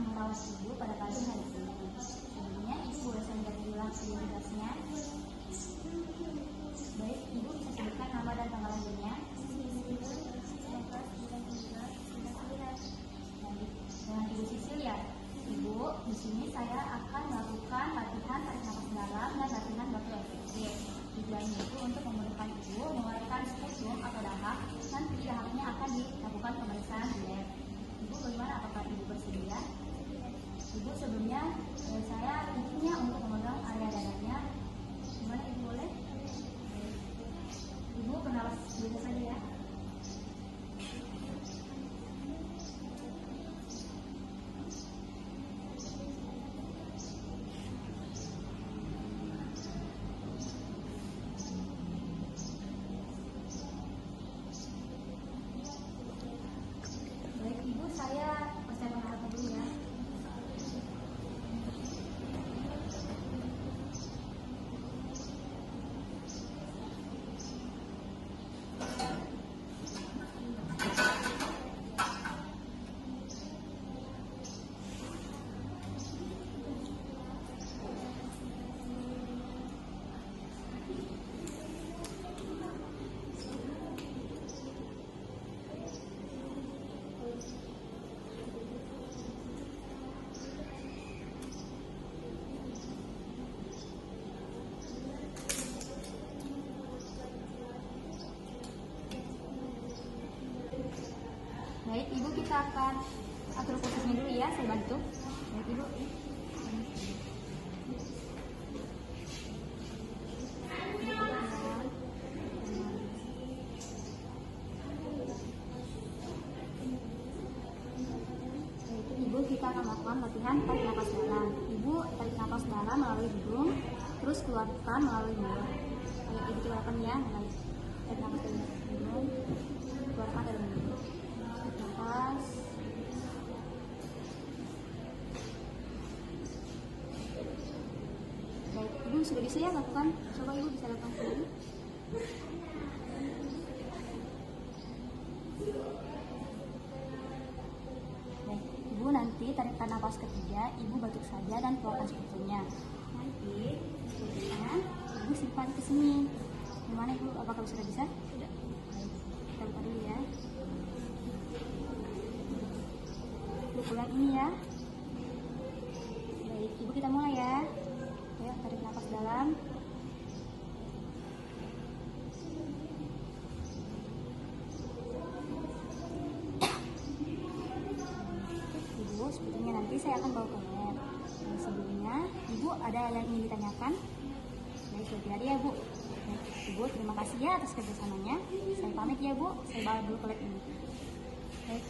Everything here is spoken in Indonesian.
merawat ibu pada pagi hari ini. Sebelumnya ibu boleh saya menjadi ulang identitasnya. Baik, ibu bisa sebutkan nama dan tanggal lahirnya. Dengan Ibu Sisil ya. Ibu, di sini saya akan melakukan latihan tarik nafas dalam dan latihan batuk efektif. Tujuannya itu untuk memudahkan ibu mengeluarkan sputum atau dahak, nanti dahaknya akan dilakukan pemeriksaan di lab. Ibu bagaimana, apakah ibu bersedia? Ibu sebelumnya saya izinnya untuk memegang area dadanya. Gimana ibu, boleh? Ibu bernapas biasa saja ya. Baik ibu, saya persiapkan alatnya dulu ya. Baik ibu, kita akan atur posisinya dulu ya, saya bantu. Baik ibu. Ibu, kita akan melakukan latihan tarik nafas dalam. Ibu tarik nafas dalam melalui hidung, terus keluarkan melalui mulut. Ayo ibu coba lakukan ya, tarik nafas dari hidung, keluarkan dari mulut. Tarik nafas. Baik, ibu sudah bisa ya lakukan. Coba ibu bisa lakukan sendiri. Ibu nanti tarikan nafas ketiga, ibu batuk saja dan keluarkan sputumnya. Nanti sputumnya ibu simpan ke sini. Gimana ibu? Apakah sudah bisa? Sudah. Baik, kita buka dulu ya. Ibu pulang ini ya. Baik, ibu kita mulai ya. Ayo tarik nafas dalam. Sebetulnya nanti saya akan bawa ke lab. Sebelumnya, ibu ada yang ingin ditanyakan? Baik, jadi ya bu. Baik, ibu terima kasih ya atas kerjasamanya. Saya pamit ya bu. Saya bawa dulu ke lab ini. Baik.